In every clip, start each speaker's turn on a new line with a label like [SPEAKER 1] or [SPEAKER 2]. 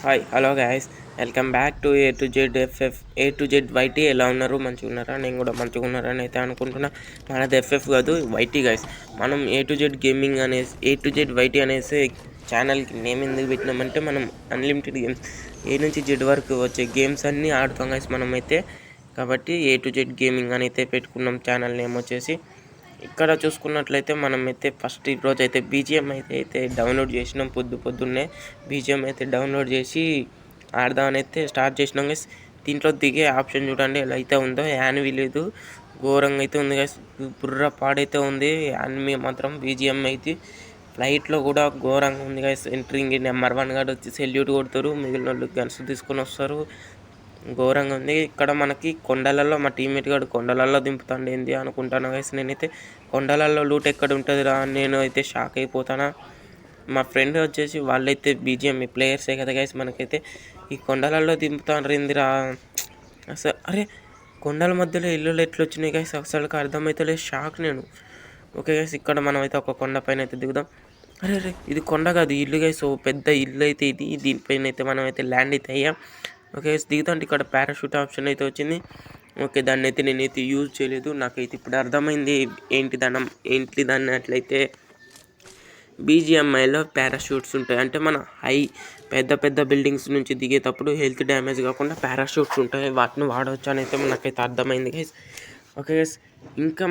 [SPEAKER 1] Hi hello guys, welcome back to A to Z FF. A to Z YT ఎలా ఉన్నారు? మంచిగా ఉన్నారా? నేను కూడా మంచిగా ఉన్నారని అయితే అనుకుంటున్నా. మనది ఎఫ్ఎఫ్ కాదు, వైటీ గైస్. మనం ఏ టు జెడ్ గేమింగ్ అనేసి ఏ టు జెడ్ వైటీ అనేసి ఛానల్కి నేమ్ ఎందుకు పెట్టినామంటే, మనం అన్లిమిటెడ్ గేమ్స్ ఏ నుంచి జెడ్ వరకు వచ్చే గేమ్స్ అన్నీ ఆడుతాం గైస్ మనమైతే. కాబట్టి ఏ టు జెడ్ గేమింగ్ అని అయితే పెట్టుకున్నాం ఛానల్ నేమ్ వచ్చేసి. ఇక్కడ చూసుకున్నట్లయితే మనమైతే ఫస్ట్ ఈరోజు అయితే బీజిఎం అయితే డౌన్లోడ్ చేసినాం. పొద్దున్నే బీజిఎం అయితే డౌన్లోడ్ చేసి ఆడదామని అయితే స్టార్ట్ చేసినాం గైస్. దీంట్లో దిగే ఆప్షన్ చూడండి ఎలా అయితే ఉందో. యాన్వి లేదు, ఘోరంగా అయితే ఉంది గైస్. బుర్ర పాడైతే ఉంది. యాన్వి మాత్రం బీజిఎం అయితే ఫ్లైట్లో కూడా ఘోరంగా ఉంది గైస్. ఎంట్రింగ్ నెంబర్ 1 గాడు వచ్చి సెల్యూట్ కొడతారు, మిగిలిన వాళ్ళు గన్స్ తీసుకొని వస్తారు. ఘోరంగా ఉంది. ఇక్కడ మనకి కొండలలో మా టీమ్మేట్ గాడు కొండలలో దింపుతాండి ఏంది అనుకుంటాను గైస్. నేనైతే కొండలలో లూట్ ఎక్కడ ఉంటుంది రా అని నేను అయితే షాక్ అయిపోతానా. మా ఫ్రెండ్ వచ్చేసి వాళ్ళైతే బీజిఎం ప్లేయర్సే కదా గైస్. మనకైతే ఈ కొండలలో దింపుతాను ఏందిరా అసలు. అరే కొండల మధ్యలో ఇల్లులు ఎట్లా వచ్చినాయి గైస్, అసలుకి అర్థమైతే షాక్ నేను. ఓకే గైస్, ఇక్కడ మనం అయితే ఒక కొండ పైన అయితే దిగుదాం. అరే అరే ఇది కొండ కాదు, ఇల్లు గైస్. పెద్ద ఇల్లు అయితే ఇది. దీనిపైన అయితే మనం అయితే ల్యాండ్ అయితే అయ్యాం. ఓకే దిగుతాంటే ఇక్కడ పారాషూట్ ఆప్షన్ అయితే వచ్చింది. ఓకే దాన్ని అయితే నేనైతే యూజ్ చేయలేదు. నాకైతే ఇప్పుడు అర్థమైంది ఏంటి దాన్ని అట్లయితే బీజిఎంఐలో పారాషూట్స్ ఉంటాయి. అంటే మన పెద్ద బిల్డింగ్స్ నుంచి దిగేటప్పుడు హెల్త్ డ్యామేజ్ కాకుండా పారాషూట్స్ ఉంటాయి, వాటిని వాడవచ్చు అని అయితే నాకైతే అర్థమైంది గైస్. ఓకే గైస్, ఇంకా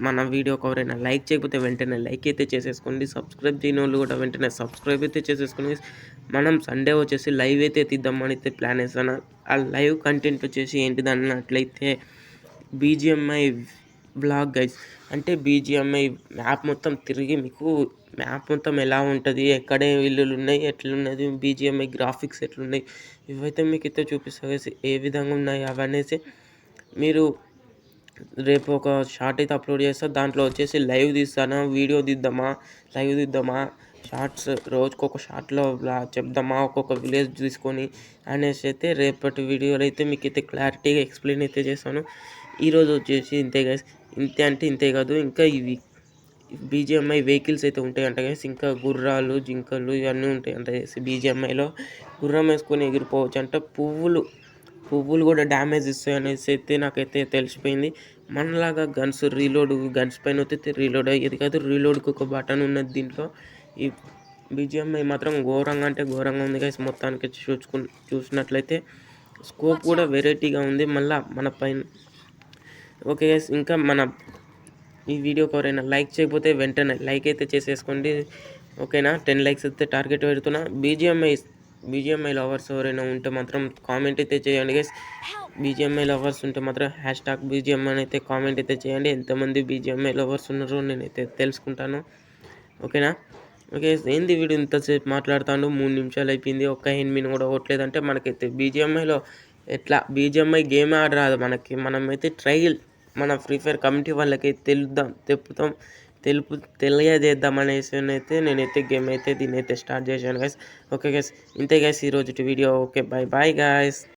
[SPEAKER 1] మన వీడియోకి ఎవరైనా లైక్ చేయకపోతే వెంటనే లైక్ అయితే చేసేసుకోండి. సబ్స్క్రైబ్ చేయని వాళ్ళు కూడా వెంటనే సబ్స్క్రైబ్ అయితే చేసేసుకోండి. మనం సండే వచ్చేసి లైవ్ అయితే తీద్దామని అయితే ప్లాన్ వేసాను. ఆ లైవ్ కంటెంట్ వచ్చేసి ఏంటిది అన్నట్లయితే బీజిఎంఐ వ్లాగ్ గైస్. అంటే బీజిఎంఐ మ్యాప్ మొత్తం తిరిగి మీకు మ్యాప్ మొత్తం ఎలా ఉంటుంది, ఎక్కడ ఇల్లులు ఉన్నాయి, ఎట్లున్నది, బీజిఎంఐ గ్రాఫిక్స్ ఎట్లున్నాయి, ఇవైతే మీకు అయితే చూపిస్తా గైస్. ఏ విధంగా ఉన్నాయి అవనేసి మీరు రేపు ఒక షార్ట్ అయితే అప్లోడ్ చేస్తా. దాంట్లో వచ్చేసి లైవ్ తీస్తాను, వీడియో లైవ్ తీద్దామా, షార్ట్స్ రోజుకొక షార్ట్లో చెప్దామా, ఒక్కొక్క విలేజ్ తీసుకొని అనేసి అయితే రేపటి వీడియోలో అయితే మీకు అయితే క్లారిటీగా ఎక్స్ప్లెయిన్ అయితే చేస్తాను. ఈరోజు వచ్చేసి ఇంతే గైస్. ఇంతే అంటే ఇంతే కాదు, ఇంకా ఇవి బీజిఎంఐ వెహికల్స్ అయితే ఉంటాయంట గైస్. ఇంకా గుర్రాలు, జింకలు ఇవన్నీ ఉంటాయంట గైస్. బీజిఎంఐలో గుర్రం వేసుకొని ఎగిరిపోవచ్చు అంట. పువ్వులు కూడా డ్యామేజ్ ఇస్తాయి అనేసి అయితే నాకైతే తెలిసిపోయింది. మనలాగా గన్స్ పైన అయితే రీలోడ్ అయ్యేది కాదు. రీలోడ్కి ఒక బటన్ ఉన్నది దీంట్లో. ఈ బీజిఎంఐ మాత్రం ఘోరంగా అంటే ఘోరంగా ఉంది గైస్. మొత్తానికి చూసినట్లయితే స్కోప్ కూడా వెరైటీగా ఉంది మళ్ళీ మన పైన. ఓకే గైస్, ఇంకా ఈ వీడియోకి ఎవరైనా లైక్ చేయకపోతే వెంటనే లైక్ అయితే చేసేసుకోండి. ఓకేనా, 10 లైక్స్ అయితే టార్గెట్ పెడుతున్నా. బీజిఎంఐ లవర్స్ ఎవరైనా ఉంటే మాత్రం కామెంట్ అయితే చేయండి గైస్. బీజిఎంఐ లవర్స్ ఉంటే మాత్రం #BGM అని అయితే కామెంట్ అయితే చేయండి. ఎంతమంది బీజిఎంఐ లవర్స్ ఉన్నారో నేనైతే తెలుసుకుంటాను. ఓకేనా. ఓకే, ఏంది వీడియో ఇంతసేపు మాట్లాడుతాను, 3 నిమిషాలు అయిపోయింది, ఒక్క ఎనిమిది కూడా కొట్టలేదంటే మనకైతే బీజిఎంఐలో ఎట్లా బీజిఎంఐ గేమ్ ఆడరాదు మనకి. మనమైతే మన ఫ్రీ ఫైర్ కమిటీ వాళ్ళకి తెలియజేద్దాం అనేసి అయితే నేనైతే గేమ్ అయితే దీన్ని అయితే స్టార్ట్ చేశాను గైస్. ఓకే గైస్, ఇంతే గైస్ ఈరోజు వీడియో. Okay bye guys.